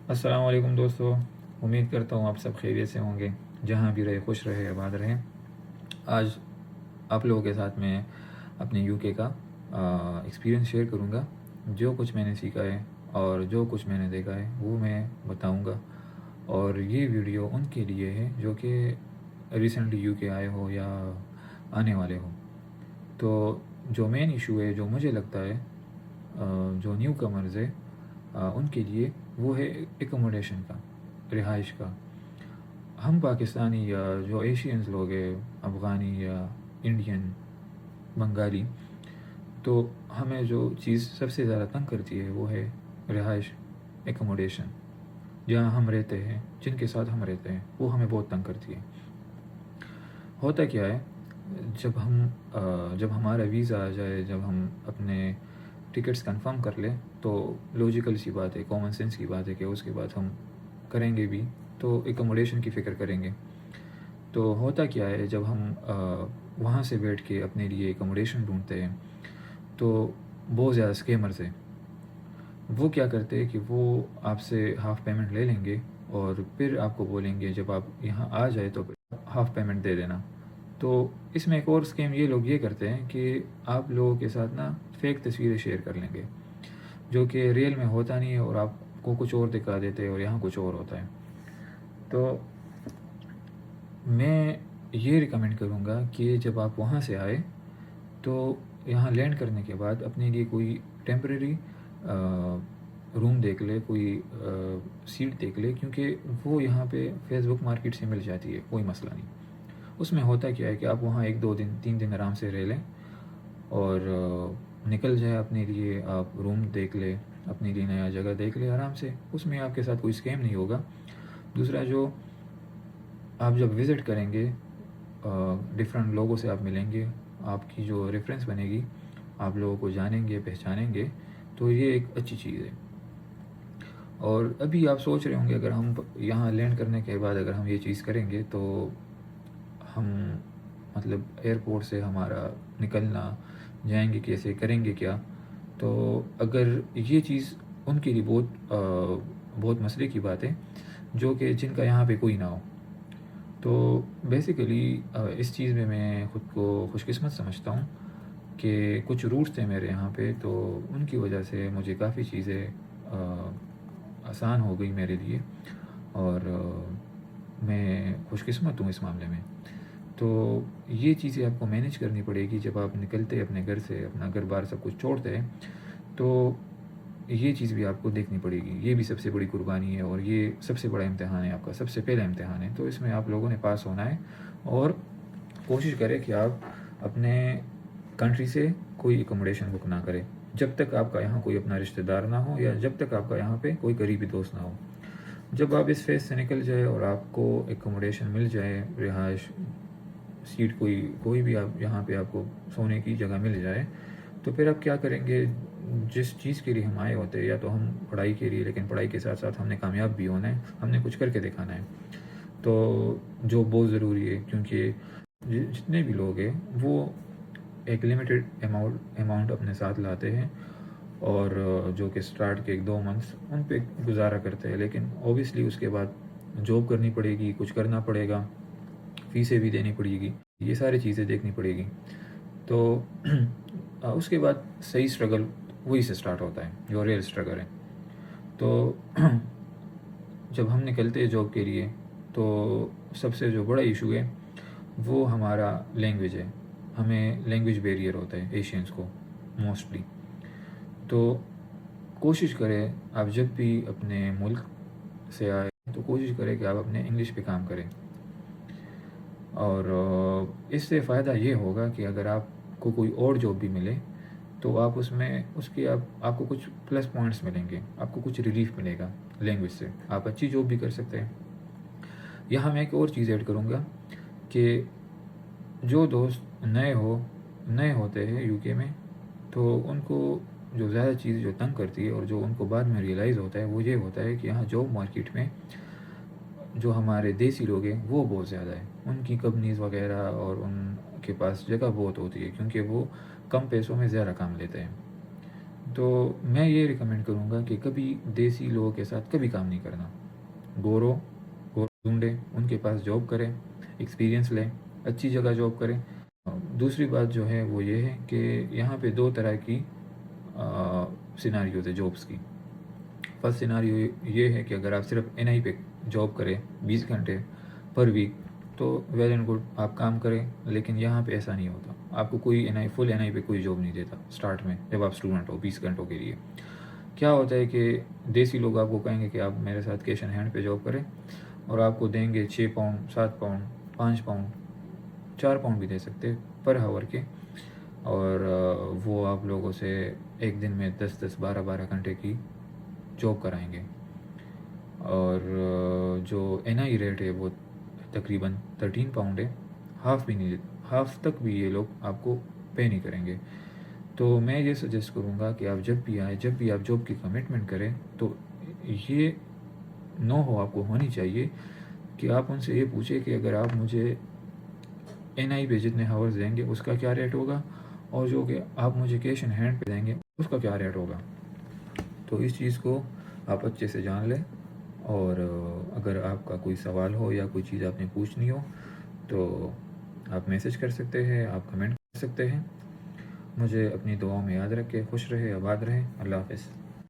السلام علیکم دوستو، امید کرتا ہوں آپ سب خیریت سے ہوں گے، جہاں بھی رہے خوش رہے آباد رہیں۔ آج آپ لوگوں کے ساتھ میں اپنے یو کے کا ایکسپیرینس شیئر کروں گا۔ جو کچھ میں نے سیکھا ہے اور جو کچھ میں نے دیکھا ہے وہ میں بتاؤں گا، اور یہ ویڈیو ان کے لیے ہے جو کہ ریسنٹلی یو کے آئے ہو یا آنے والے ہو۔ تو جو مین ایشو ہے، جو مجھے لگتا ہے جو نیو کمرز ہے ان کے لیے، وہ ہے ایکوموڈیشن کا، رہائش کا۔ ہم پاکستانی یا جو ایشینز لوگ ہیں، افغانی یا انڈین، بنگالی، تو ہمیں جو چیز سب سے زیادہ تنگ کرتی ہے وہ ہے رہائش، ایکوموڈیشن۔ جہاں ہم رہتے ہیں، جن کے ساتھ ہم رہتے ہیں، وہ ہمیں بہت تنگ کرتی ہے۔ ہوتا کیا ہے، جب ہمارا ویزا آ جائے، جب ہم اپنے ٹکٹس کنفرم کر لیں، تو لوجیکل سی بات ہے، کامن سینس کی بات ہے کہ اس کے بعد ہم کریں گے بھی تو ایکوموڈیشن کی فکر کریں گے۔ تو ہوتا کیا ہے، جب ہم وہاں سے بیٹھ کے اپنے لیے ایکوموڈیشن ڈھونڈتے ہیں تو بہت زیادہ اسکیمرز ہیں۔ وہ کیا کرتے ہیں کہ وہ آپ سے ہاف پیمنٹ لے لیں گے اور پھر آپ کو بولیں گے جب آپ یہاں آ جائے تو ہاف پیمنٹ دے دینا۔ تو اس میں ایک اور اسکیم یہ لوگ یہ کرتے ہیں کہ آپ لوگوں کے ساتھ نا فیک تصویریں شیئر کر لیں گے، جو کہ ریئل میں ہوتا نہیں ہے، اور آپ کو کچھ اور دکھا دیتے ہیں اور یہاں کچھ اور ہوتا ہے۔ تو میں یہ ریکمینڈ کروں گا کہ جب آپ وہاں سے آئے تو یہاں لینڈ کرنے کے بعد اپنے لیے کوئی ٹیمپریری روم دیکھ لے، کوئی سیٹ دیکھ لے، کیونکہ وہ یہاں پہ فیس بک مارکیٹ سے مل جاتی ہے، کوئی مسئلہ نہیں۔ اس میں ہوتا کیا ہے کہ آپ وہاں 1-2 دن 3 دن آرام سے رہ لیں اور نکل جائے اپنے لیے، آپ روم دیکھ لے، اپنے لیے نیا جگہ دیکھ لے آرام سے۔ اس میں آپ کے ساتھ کوئی اسکیم نہیں ہوگا۔ دوسرا، جو آپ جب وزٹ کریں گے، ڈفرینٹ لوگوں سے آپ ملیں گے، آپ کی جو ریفرنس بنے گی، آپ لوگوں کو جانیں گے، پہچانیں گے، تو یہ ایک اچھی چیز ہے۔ اور ابھی آپ سوچ رہے ہوں گے اگر ہم یہاں لینڈ کرنے کے بعد اگر ہم یہ چیز کریں گے تو ہم مطلب ایئرپورٹ سے ہمارا نکلنا، جائیں گے کیسے، کریں گے کیا؟ تو اگر یہ چیز ان کے لیے بہت مسئلے کی بات ہے، جو کہ جن کا یہاں پہ کوئی نہ ہو۔ تو بیسیکلی اس چیز میں میں خود کو خوش قسمت سمجھتا ہوں کہ کچھ روٹس تھے میرے یہاں پہ، تو ان کی وجہ سے مجھے کافی چیزیں آسان ہو گئی میرے لیے، اور میں خوش قسمت ہوں اس معاملے میں۔ تو یہ چیزیں آپ کو مینیج کرنی پڑے گی جب آپ نکلتے اپنے گھر سے، اپنا گھر بار سب کچھ چھوڑتے ہیں، تو یہ چیز بھی آپ کو دیکھنی پڑے گی۔ یہ بھی سب سے بڑی قربانی ہے، اور یہ سب سے بڑا امتحان ہے، آپ کا سب سے پہلا امتحان ہے۔ تو اس میں آپ لوگوں نے پاس ہونا ہے، اور کوشش کریں کہ آپ اپنے کنٹری سے کوئی ایکوموڈیشن بک نہ کریں جب تک آپ کا یہاں کوئی اپنا رشتہ دار نہ ہو، یا جب تک آپ کا یہاں پہ کوئی قریبی دوست نہ ہو۔ جب آپ اس فیز سے نکل جائے اور آپ کو ایکوموڈیشن مل جائے، رہائش، سیٹ کوئی بھی آپ یہاں پہ آپ کو سونے کی جگہ مل جائے، تو پھر آپ کیا کریں گے؟ جس چیز کے لیے ہم آئے ہوتے ہیں، یا تو ہم پڑھائی کے لیے، لیکن پڑھائی کے ساتھ ساتھ ہم نے کامیاب بھی ہونا ہے، ہم نے کچھ کر کے دکھانا ہے، تو جو بہت ضروری ہے، کیونکہ جتنے بھی لوگ ہیں وہ ایک لمیٹڈ اماؤنٹ اپنے ساتھ لاتے ہیں، اور جو کہ سٹارٹ کے 1-2 منتھس ان پہ گزارا کرتے ہیں، لیکن اوبیسلی اس کے بعد جاب کرنی پڑے گی، کچھ کرنا پڑے گا، فیسیں بھی دینی پڑے گی، یہ ساری چیزیں دیکھنی پڑے گی۔ تو اس کے بعد صحیح اسٹرگل وہی سے سٹارٹ ہوتا ہے، جو ریئل اسٹرگل ہے۔ تو جب ہم نکلتے ہیں جاب کے لیے، تو سب سے جو بڑا ایشو ہے وہ ہمارا لینگویج ہے۔ ہمیں لینگویج بیریئر ہوتا ہے ایشینز کو موسٹلی۔ تو کوشش کریں آپ جب بھی اپنے ملک سے آئے تو کوشش کریں کہ آپ اپنے انگلش پہ کام کریں، اور اس سے فائدہ یہ ہوگا کہ اگر آپ کو کوئی اور جاب بھی ملے تو آپ اس میں آپ کو کچھ پلس پوائنٹس ملیں گے، آپ کو کچھ ریلیف ملے گا لینگویج سے، آپ اچھی جاب بھی کر سکتے ہیں۔ یہاں میں ایک اور چیز ایڈ کروں گا کہ جو دوست نئے ہوتے ہیں یو کے میں، تو ان کو جو زیادہ چیز جو تنگ کرتی ہے، اور جو ان کو بعد میں ریئلائز ہوتا ہے، وہ یہ ہوتا ہے کہ یہاں جاب مارکیٹ میں جو ہمارے دیسی لوگ ہیں وہ بہت زیادہ ہیں، ان کی کمپنیز وغیرہ، اور ان کے پاس جگہ بہت ہوتی ہے، کیونکہ وہ کم پیسوں میں زیادہ کام لیتے ہیں۔ تو میں یہ ریکمینڈ کروں گا کہ کبھی دیسی لوگوں کے ساتھ کبھی کام نہیں کرنا. گورو ڈھونڈیں، ان کے پاس جاب کریں، ایکسپیرینس لیں، اچھی جگہ جاب کریں. دوسری بات جو ہے وہ یہ ہے کہ یہاں پہ 2 طرح کی سیناریوز ہے جابس کی. فرسٹ سیناریو یہ ہے کہ اگر آپ صرف NI پہ جاب کریں 20 گھنٹے پر ویک تو ویل اینڈ گڈ، آپ کام کریں. لیکن یہاں پہ ایسا نہیں ہوتا. آپ کو کوئی فل NI پہ کوئی جاب نہیں دیتا اسٹارٹ میں جب آپ اسٹوڈنٹ ہو 20 گھنٹوں کے لیے. کیا ہوتا ہے کہ دیسی لوگ آپ کو کہیں گے کہ آپ میرے ساتھ کیش ان ہینڈ پہ جاب کریں اور آپ کو دیں گے 6 پاؤنڈ 7 پاؤنڈ 5 پاؤنڈ 4 پاؤنڈ بھی دے سکتے پر ہاور کے. اور وہ آپ لوگوں سے ایک دن میں 10 12 گھنٹے کی جاب کرائیں گے. اور جو NI ریٹ ہے وہ تقریباً 13 پاؤنڈ ہے. ہاف تک بھی یہ لوگ آپ کو پے نہیں کریں گے. تو میں یہ سجیسٹ کروں گا کہ آپ جب بھی آپ جاب کی کمٹمنٹ کریں تو یہ ہو آپ کو ہونی چاہیے کہ آپ ان سے یہ پوچھیں کہ اگر آپ مجھے NI پہ جتنے ہاورز دیں گے اس کا کیا ریٹ ہوگا، اور جو کہ آپ مجھے کیش ان ہینڈ پہ دیں گے اس کا کیا ریٹ ہوگا. تو اس چیز کو آپ اچھے سے جان لیں. اور اگر آپ کا کوئی سوال ہو یا کوئی چیز آپ نے پوچھنی ہو تو آپ میسج کر سکتے ہیں، آپ کمنٹ کر سکتے ہیں. مجھے اپنی دعاؤں میں یاد رکھے. خوش رہے، آباد رہیں. اللہ حافظ.